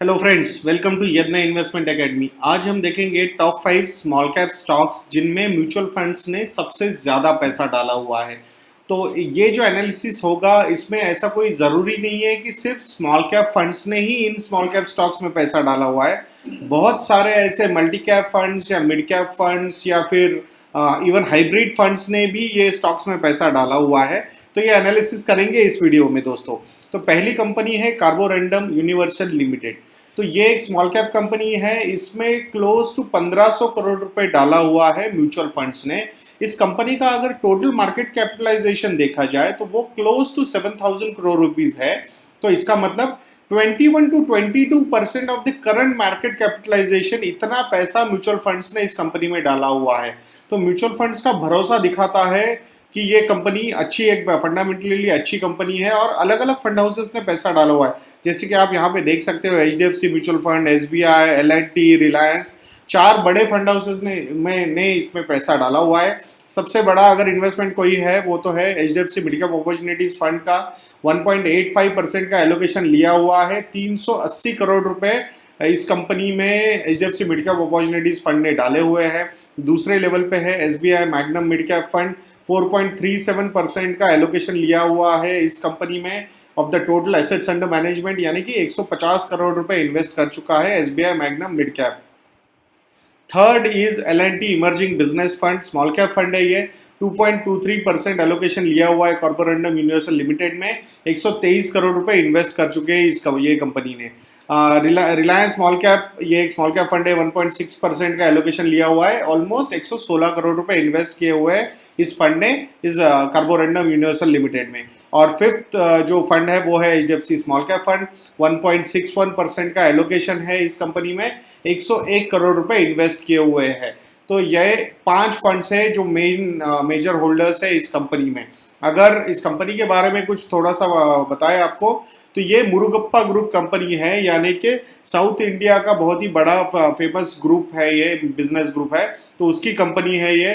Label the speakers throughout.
Speaker 1: Hello friends, welcome to यदना investment academy. आज हम देखेंगे टॉप 5 स्मॉल कैप स्टॉक्स जिनमें म्यूचुअल फंड्स ने सबसे ज़्यादा पैसा डाला हुआ है। तो ये जो एनालिसिस होगा इसमें ऐसा कोई ज़रूरी नहीं है कि सिर्फ स्मॉल कैप फंड्स ने ही इन स्मॉल कैप स्टॉक्स में पैसा डाला हुआ है। बहुत सारे ऐसे मल्टी कैप फंड्स या मिड कैप फंड्स या फिर इवन हाइब्रिड फंड्स ने भी ये स्टॉक्स में पैसा डाला हुआ है। तो ये एनालिसिस करेंगे इस वीडियो में दोस्तों। तो पहली कंपनी है कार्बोरंडम यूनिवर्सल लिमिटेड। तो ये एक स्मॉल कैप कंपनी है, इसमें क्लोज टू 1500 करोड़ रुपए डाला हुआ है म्यूचुअल फंड्स ने। इस कंपनी का अगर टोटल मार्केट कैपिटलाइजेशन देखा जाए तो वो क्लोज टू 7000 करोड़ रुपीस है। तो इसका मतलब 21 to 22% of the current market capitalisation, इतना पैसा म्यूचुअल फंड्स ने इस कंपनी में डाला हुआ है। तो म्यूचुअल फंड्स का भरोसा दिखाता है कि ये कंपनी अच्छी, एक फंडामेंटली अच्छी कंपनी है और अलग अलग फंड हाउसेस ने पैसा डाला हुआ है। जैसे कि आप यहाँ पे देख सकते हो, HDFC mutual fund, SBI, L&T, Reliance, 4 बड़े फंड हाउसेस ने इसमें पैसा डाला हुआ है। सबसे बड़ा अगर इन्वेस्टमेंट कोई है वो तो है HDFC mid cap opportunities fund का। 1.85% का एलोकेशन लिया हुआ है। 380 करोड़ रुपए इस कंपनी में HDFC mid cap opportunities fund ने डाले हुए हैं। दूसरे लेवल पे है SBI magnum mid cap fund. 4.37% का एलोकेशन लिया हुआ है इस कंपनी में of the total assets under management, यानी कि 150 करोड़ रुपए इन्वेस्ट कर चुका है SBI magnum mid cap. Third is L&T emerging business fund, small cap fund है ये। 2.23% एलोकेशन लिया हुआ है कॉर्पोरेंडम यूनिवर्सल लिमिटेड में। 123 करोड़ रुपए इन्वेस्ट कर चुके हैं ये कंपनी ने। रिलायंस स्मॉल कैप, ये एक स्मॉल कैप फंड है। 1.6% का एलोकेशन लिया हुआ है। ऑलमोस्ट 116 करोड़ रुपए इन्वेस्ट किए हुए हैं इस फंड ने इस कार्बोरंडम यूनिवर्सल लिमिटेड में। और फिफ्थ जो फंड है वो है HDFC स्मॉल कैप फंड। 1.61% का एलोकेशन है इस कंपनी में। 101 करोड़ रुपए इन्वेस्ट किए हुए हैं। तो ये 5 फंड्स है जो मेजर होल्डर्स है इस कंपनी में। अगर इस कंपनी के बारे में कुछ थोड़ा सा बताएं आपको, तो ये मुरुगप्पा ग्रुप कंपनी है, यानी कि साउथ इंडिया का बहुत ही बड़ा फेमस ग्रुप है, ये बिजनेस ग्रुप है। तो उसकी कंपनी है ये।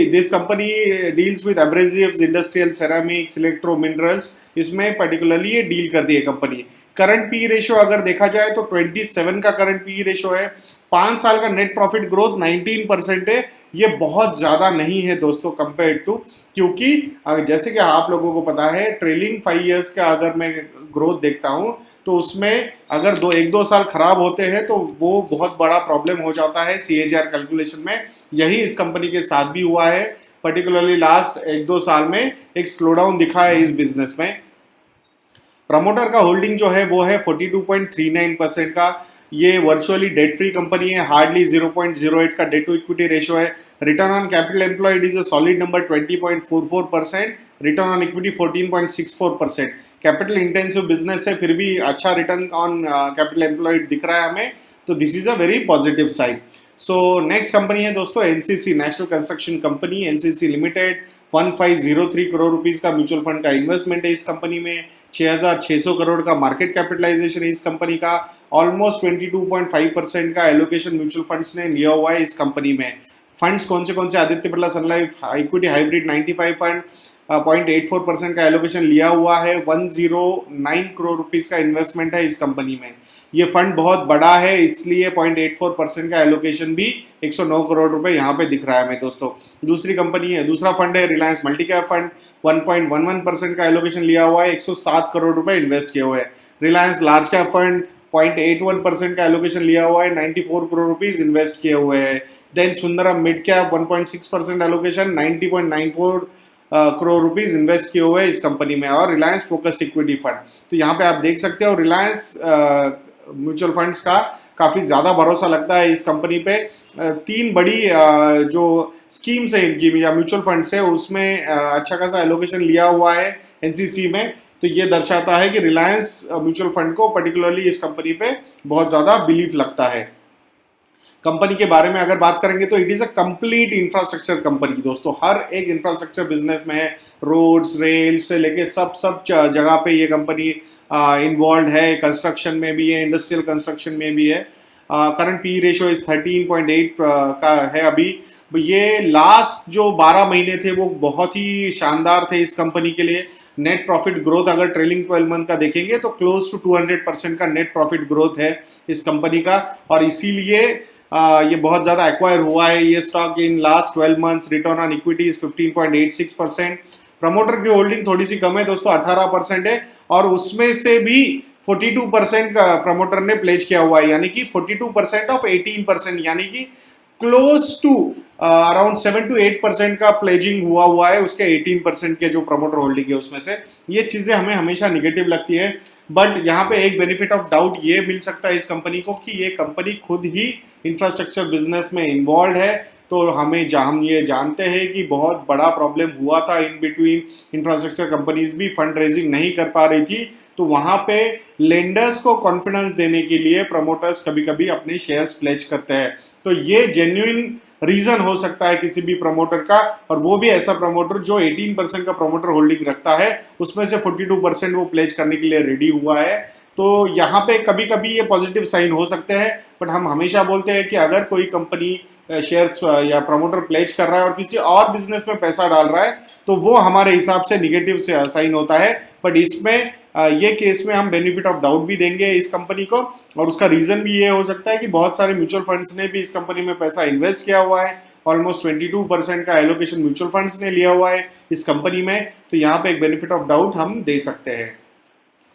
Speaker 1: This company deals with abrasives, industrial ceramics, electro minerals, इसमें पर्टिकुलरली ये डील करती है कंपनी। करंट पी रेशियो अगर देखा जाए तो 27 का करंट पी रेशियो है। 5 साल का नेट प्रॉफिट ग्रोथ 19% है। ये बहुत ज़्यादा नहीं है दोस्तों कंपेयर टू, क्योंकि जैसे कि आप लोगों को पता है ट्रेलिंग 5 ईयर्स का अगर मैं ग्रोथ देखता हूँ तो उसमें अगर 1-2 साल खराब होते हैं तो वो बहुत बड़ा प्रॉब्लम हो जाता है CAGR कैलकुलेशन में। यही इस कंपनी के साथ भी हुआ है। पर्टिकुलरली लास्ट 1-2 साल में एक स्लोडाउन दिखा है इस बिजनेस में। प्रमोटर का होल्डिंग जो है वो है 42.39% का। ये वर्चुअली डेट फ्री कंपनी है। हार्डली 0.08 का डेट टू इक्विटी रेशियो है। Return on capital employed is a solid number 20.44%। Return on equity 14.64%। Capital intensive business है, फिर भी अच्छा रिटर्न ऑन कैपिटल एम्प्लॉयड दिख रहा है हमें। तो this is a very positive side. So next company है दोस्तों NCC, national construction company, NCC limited. 1503 crore rupees का म्यूचुअल फंड का इन्वेस्टमेंट है इस कंपनी में। 6600 करोड़ का मार्केट कैपिटलाइजेशन है इस कंपनी का। ऑलमोस्ट 22.5% का एलोकेशन म्यूचुअल फंड्स ने लिया हुआ है इस कंपनी में। फंड्स कौन से आदित्य बिरला सन लाइफ इक्विटी हाइब्रिड 95 फंड, 0.84% का एलोकेशन लिया हुआ है। 109 करोड़ रुपीस का इन्वेस्टमेंट है इस कंपनी में। ये फंड बहुत बड़ा है, इसलिए 0.84% का एलोकेशन भी 109 करोड़ रुपए यहाँ पे दिख रहा है हमें दोस्तों। दूसरा फंड है रिलायंस मल्टी कैप फंड। 1.11% का एलोकेशन लिया हुआ है। 107 करोड़ रुपए इन्वेस्ट किए हुए हैं। रिलायंस लार्ज कैप फंड 0.81% का एलोकेशन लिया हुआ है। 94 करोड़ रुपीज इन्वेस्ट किए हुए हैं। Then Sundaram mid cap 1.6% allocation, 90.94 crore rupees invest किए हुए हैं इस कंपनी में। और रिलायंस फोकस्ड इक्विटी फंड, तो यहाँ पे आप देख सकते हो रिलायंस म्यूचुअल फंड्स का काफ़ी ज़्यादा भरोसा लगता है इस कंपनी पे। 3 बड़ी जो स्कीम्स है इनकी या म्यूचुअल फंड्स है उसमें अच्छा खासा एलोकेशन लिया हुआ है NCC में। तो ये दर्शाता है कि रिलायंस म्यूचुअल फंड को पर्टिकुलरली इस कंपनी पे बहुत ज़्यादा बिलीव लगता है। कंपनी के बारे में अगर बात करेंगे तो it is a complete infrastructure company दोस्तों। हर एक इंफ्रास्ट्रक्चर बिजनेस में है, रोड्स, रेल से लेके सब जगह पे ये कंपनी इन्वॉल्व है। कंस्ट्रक्शन में भी है, इंडस्ट्रियल कंस्ट्रक्शन में भी है। करंट पी रेशियो इज 13.8 का है अभी। ये लास्ट जो 12 महीने थे वो बहुत ही शानदार थे इस कंपनी के लिए। नेट प्रॉफिट ग्रोथ अगर ट्रेलिंग 12 मंथ का देखेंगे तो क्लोज टू 200% का नेट प्रॉफिट ग्रोथ है इस कंपनी का, और इसीलिए ये बहुत ज़्यादा एक्वायर हुआ है ये stock in last 12 months. Return on equity is 15.86%। Promoter की होल्डिंग थोड़ी सी कम है दोस्तों, 18% है, और उसमें से भी 42% का प्रमोटर ने प्लेज किया हुआ है, यानी कि 42% ऑफ 18%, यानी कि क्लोज टू अराउंड 7 to 8% का प्लेजिंग हुआ है उसके 18% के जो प्रमोटर होल्डिंग है उसमें से। ये चीजें हमें हमेशा निगेटिव लगती है, बट यहाँ पे एक बेनिफिट ऑफ डाउट ये मिल सकता है इस कंपनी को कि ये कंपनी खुद ही इंफ्रास्ट्रक्चर बिजनेस में इन्वॉल्व है। तो हम ये जानते हैं कि बहुत बड़ा प्रॉब्लम हुआ था इन बिटवीन, इंफ्रास्ट्रक्चर कंपनीज भी फंड रेजिंग नहीं कर पा रही थी, तो वहां पे लेंडर्स को कॉन्फिडेंस देने के लिए प्रमोटर्स कभी कभी अपने शेयर्स प्लेज करते हैं। तो ये जेन्युइन रीजन हो सकता है किसी भी प्रमोटर का, और वो भी ऐसा प्रमोटर जो 18% का प्रमोटर होल्डिंग रखता है, उसमें से 42% वो प्लेज करने के लिए रेडी हुआ है। तो यहाँ पे कभी कभी ये पॉजिटिव साइन हो सकते हैं, बट हम हमेशा बोलते हैं कि अगर कोई कंपनी शेयर्स या प्रमोटर प्लेज कर रहा है और किसी और बिजनेस में पैसा डाल रहा है तो वो हमारे हिसाब से निगेटिव से साइन होता है। बट इसमें ये केस में हम बेनिफिट ऑफ डाउट भी देंगे इस कंपनी को, और उसका रीजन भी ये हो सकता है कि बहुत सारे म्यूचुअल फंड्स ने भी इस कंपनी में पैसा इन्वेस्ट किया हुआ है। ऑलमोस्ट 22% का एलोकेशन म्यूचुअल फंड्स ने लिया हुआ है इस कंपनी में, तो यहाँ पे एक बेनिफिट ऑफ डाउट हम दे सकते हैं।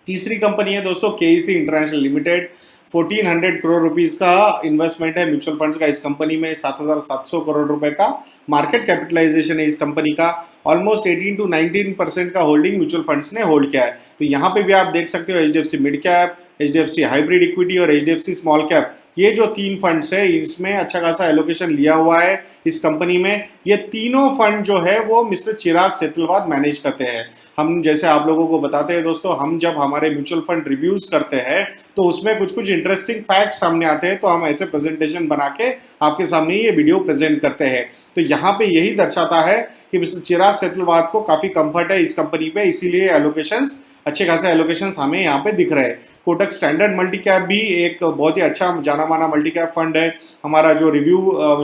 Speaker 1: तीसरी कंपनी है दोस्तों KEC international limited. 1400 crore rupees का इन्वेस्टमेंट है म्यूचुअल फंड्स का इस कंपनी में। 7700 करोड़ रुपए का मार्केट कैपिटलाइजेशन है इस कंपनी का। ऑलमोस्ट 18 to 19% का होल्डिंग म्यूचुअल फंड्स ने होल्ड किया है। तो यहाँ पे भी आप देख सकते हो HDFC mid cap, HDFC hybrid equity और एचडीएफसी स्मॉल कैप, ये जो 3 फंड्स है इसमें अच्छा खासा एलोकेशन लिया हुआ है इस कंपनी में। ये तीनों फंड जो है वो मिस्टर चिराग सेतलवाद मैनेज करते हैं। हम जैसे आप लोगों को बताते हैं दोस्तों, हम जब हमारे म्यूचुअल फंड रिव्यूज करते हैं तो उसमें कुछ कुछ इंटरेस्टिंग फैक्ट सामने आते हैं, तो हम ऐसे प्रेजेंटेशन बना के आपके सामने ये वीडियो प्रेजेंट करते हैं। तो यहाँ पे यही दर्शाता है कि मिस्टर चिराग सेतलवाद को काफी कंफर्ट है इस कंपनी पे, इसीलिए एलोकेशंस अच्छे खासे एलोकेशंस हमें यहाँ पे दिख रहे हैं। कोटक स्टैंडर्ड मल्टी कैप भी एक बहुत ही अच्छा जाना माना मल्टी कैप फंड है। हमारा जो रिव्यू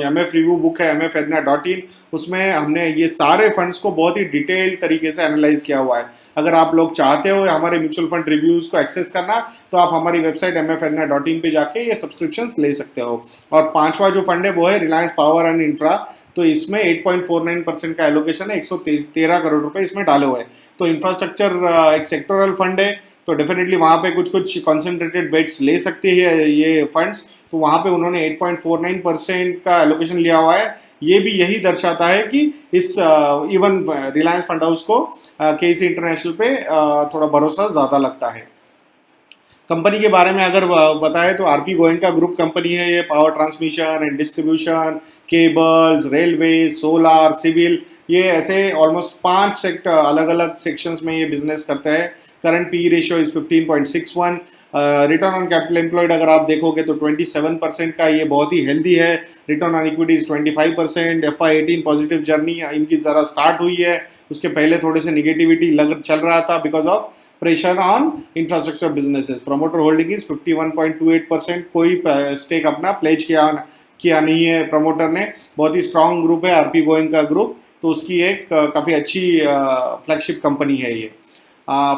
Speaker 1: एमएफ रिव्यू बुक है mfedna.in, उसमें हमने ये सारे फंड्स को बहुत ही डिटेल तरीके से एनालाइज किया हुआ है। अगर आप लोग चाहते हो हमारे म्यूचुअल फंड रिव्यूज को एक्सेस करना तो आप हमारी वेबसाइट mfedna.in पे जाके ये सब्सक्रिप्शंस ले सकते हो। और 5वां जो फंड है वो है रिलायंस पावर एंड इंफ्रा। तो इसमें 8.49% का एलोकेशन है, 113 करोड़ रुपए इसमें डाले हुए हैं। तो इंफ्रास्ट्रक्चर एक सेक्टोरल फंड है, तो डेफिनेटली वहाँ पे कुछ कुछ कॉन्सेंट्रेटेड बेट्स ले सकते हैं ये फंड्स। तो वहाँ पे उन्होंने 8.49% का एलोकेशन लिया हुआ है। ये भी यही दर्शाता है कि इस इवन रिलायंस फंड हाउस को केसी इंटरनेशनल पे थोड़ा भरोसा ज़्यादा लगता है। कंपनी के बारे में अगर बताएं तो आरपी गोयनका ग्रुप कंपनी है ये। Power transmission and distribution, cables, railway, solar, civil, ये ऐसे ऑलमोस्ट 5 सेक्टर अलग अलग सेक्शंस में ये बिजनेस करते हैं। Current P ratio is 15.61। Return on capital employed अगर आप देखोगे तो 27% का, ये बहुत ही हेल्दी है। Return on equity is 25%। FY18 positive journey इनकी ज़रा स्टार्ट हुई है, उसके पहले थोड़े से निगेटिविटी चल रहा था because of pressure on infrastructure businesses. Promoter holding is 51.28%। कोई स्टेक अपना प्लेज किया नहीं है प्रमोटर ने। बहुत ही स्ट्रांग ग्रुप है आरपी गोयनका ग्रुप, तो उसकी एक काफ़ी अच्छी फ्लैगशिप कंपनी है ये।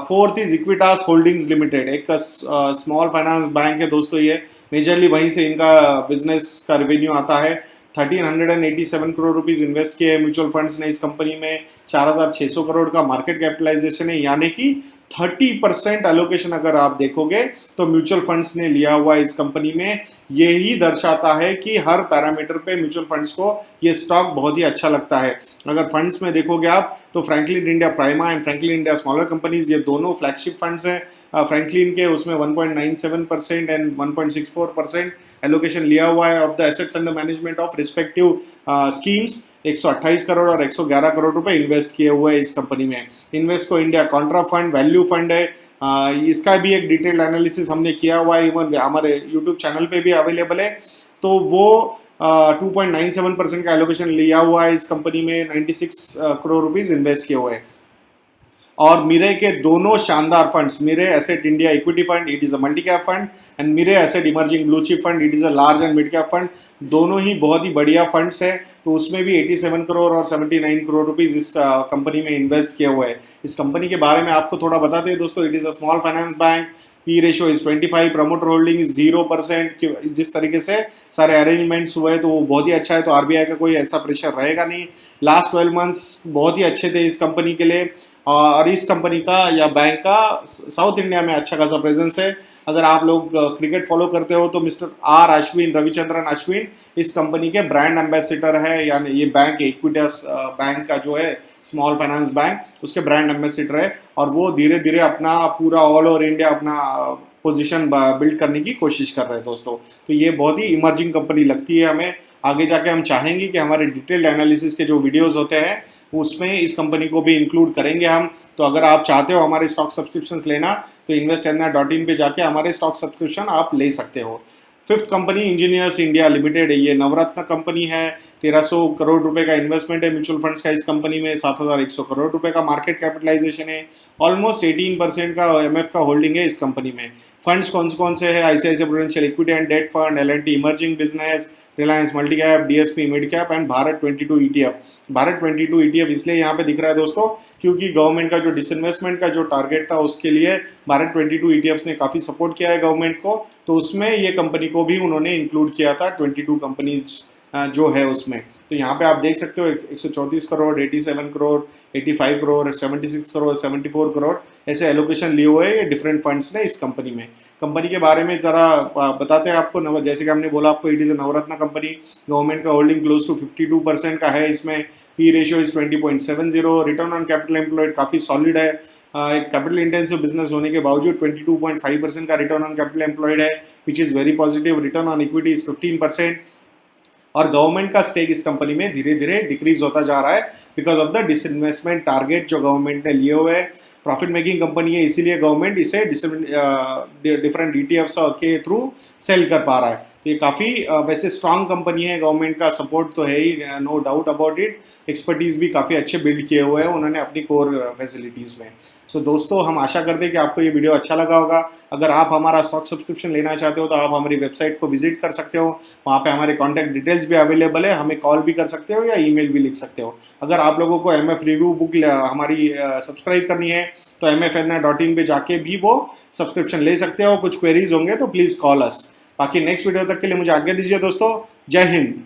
Speaker 1: 4th is Equitas holdings limited, एक स्मॉल फाइनेंस बैंक है दोस्तों। ये मेजरली वहीं से इनका बिजनेस का रेवेन्यू आता है। 1387 करोड़ रुपीस इन्वेस्ट किए म्यूचुअल फंड्स ने इस कंपनी में। 4600 करोड़ का मार्केट कैपिटलाइजेशन है, यानी कि 30% एलोकेशन अगर आप देखोगे तो म्यूचुअल फंड्स ने लिया हुआ है इस कंपनी में। यही दर्शाता है कि हर पैरामीटर पे म्यूचुअल फंड्स को ये स्टॉक बहुत ही अच्छा लगता है। अगर फंड्स में देखोगे आप तो Franklin India prima and Franklin India smaller companies, ये दोनों फ्लैगशिप फंड्स हैं। फ्रैंकलिन के उसमें 1.97% एंड 1.64% एलोकेशन लिया हुआ है of the assets under management of respective schemes. 128 crore और 111 करोड़ रुपए इन्वेस्ट किए हुए हैं इस कंपनी में। Invesco India contra fund value fund है। इसका भी एक डिटेल्ड एनालिसिस हमने किया हुआ है, इवन हमारे यूट्यूब चैनल पे भी अवेलेबल है। तो वो 2.97% का एलोकेशन लिया हुआ है इस कंपनी में। 96 करोड़ रुपीज इन्वेस्ट किए हुए हैं। और मिरे के दोनों शानदार funds, Mirae Asset India equity fund, it is a multi cap fund, and Mirae Asset emerging blue chip fund, it is a large and mid cap fund. दोनों ही बहुत ही बढ़िया फंड्स है। तो उसमें भी 87 करोड़ और 79 करोड़ रुपीज़ इस कंपनी में इन्वेस्ट किए हुए हैं। इस कंपनी के बारे में आपको थोड़ा बताते हैं दोस्तों। It is a small finance bank, P ratio is 25, promoter holding is 0%। जिस तरीके से सारे अरेंजमेंट्स हुए तो वो बहुत ही अच्छा है। तो आरबीआई का कोई ऐसा प्रेशर रहेगा नहीं। लास्ट 12 मंथ्स बहुत ही अच्छे थे इस कंपनी के लिए, और इस कंपनी का या बैंक का साउथ इंडिया में अच्छा खासा प्रेजेंस है। अगर आप लोग क्रिकेट फॉलो करते हो तो मिस्टर आर अश्विन, रविचंद्रन अश्विन इस कंपनी के ब्रांड एम्बेसडर है। यानी ये बैंक इक्विटास बैंक का जो है स्मॉल फाइनेंस बैंक, उसके ब्रांड एम्बेसडर है, और वो धीरे धीरे अपना पूरा ऑल ओवर इंडिया अपना पोजीशन बिल्ड करने की कोशिश कर रहे हैं दोस्तों। तो ये बहुत ही इमर्जिंग कंपनी लगती है हमें। आगे जाके हम चाहेंगे कि हमारे डिटेल्ड एनालिसिस के जो वीडियोस होते हैं उसमें इस कंपनी को भी इंक्लूड करेंगे हम। तो अगर आप चाहते हो हमारे स्टॉक सब्सक्रिप्शंस लेना तो investenna.in पे जाके हमारे स्टॉक सब्सक्रिप्शन आप ले सकते हो। Fifth company engineers India limited है। ये नवरत्न कंपनी है। 1300 करोड़ रुपए का इन्वेस्टमेंट है म्यूचुअल फंड्स का इस कंपनी में। 7100 करोड़ रुपए का मार्केट कैपिटलाइजेशन है। ऑलमोस्ट 18% का एमएफ का होल्डिंग है इस कंपनी में। फंड्स कौन से हैं? ICICI prudential equity and debt fund, L&T emerging business, Reliance multi cap, DSP mid cap and Bharat 22 ETF. Bharat 22 ETF इसलिए यहाँ पे दिख रहा है दोस्तों क्योंकि गवर्नमेंट का जो डिसइन्वेस्टमेंट का जो टारगेट था उसके लिए भारत 22 ईटीएफ ने काफ़ी सपोर्ट किया है गवर्नमेंट को। तो उसमें ये कंपनी को भी उन्होंने इंक्लूड किया था 22 कंपनीज जो है उसमें। तो यहाँ पे आप देख सकते हो 134 करोड़, 87 करोड़, 85 करोड़, 76 करोड़, 74 करोड़ ऐसे एलोकेशन लिए हुए ये डिफरेंट फंड्स ने इस कंपनी में। कंपनी के बारे में ज़रा बताते हैं आपको। जैसे कि हमने बोला आपको, it is a Navratna company. Government का होल्डिंग क्लोज टू 52% का है इसमें। P ratio is 20.70। Return on capital employed काफ़ी सॉलिड है। एक कैपिटल इंटेंसिव बिजनेस होने के बावजूद 22.5% का रिटर्न ऑन कैपिटल एम्प्लॉयड है, which is very positive. Return on equity is 15%। और गवर्नमेंट का स्टेक इस कंपनी में धीरे धीरे डिक्रीज होता जा रहा है because of the disinvestment target जो गवर्नमेंट ने लिए हुए हैं। प्रॉफिट मेकिंग कंपनी है इसीलिए गवर्नमेंट इसे डिफरेंट ईटीएफ्स के थ्रू सेल कर पा रहा है। तो ये काफ़ी वैसे स्ट्रांग कंपनी है। गवर्नमेंट का सपोर्ट तो है ही, no doubt about it. Expertise भी काफ़ी अच्छे बिल्ड किए हुए हैं उन्होंने अपनी कोर फैसिलिटीज़ में। सो दोस्तों, हम आशा करते हैं कि आपको ये वीडियो अच्छा लगा होगा। अगर आप हमारा स्टॉक सब्सक्रिप्शन लेना चाहते हो तो आप हमारी वेबसाइट को विजिट कर सकते हो। वहाँ पे हमारे कॉन्टैक्ट डिटेल्स भी अवेलेबल है। हमें कॉल भी कर सकते हो या ईमेल भी लिख सकते हो। अगर आप लोगों को एमएफ रिव्यू बुक हमारी सब्सक्राइब करनी है तो mfna.in पे जाके भी वो सब्सक्रिप्शन ले सकते हो। कुछ क्वेरीज होंगे तो प्लीज़ कॉल अस। बाकी नेक्स्ट वीडियो तक के लिए मुझे आज्ञा दीजिए दोस्तों। जय हिंद।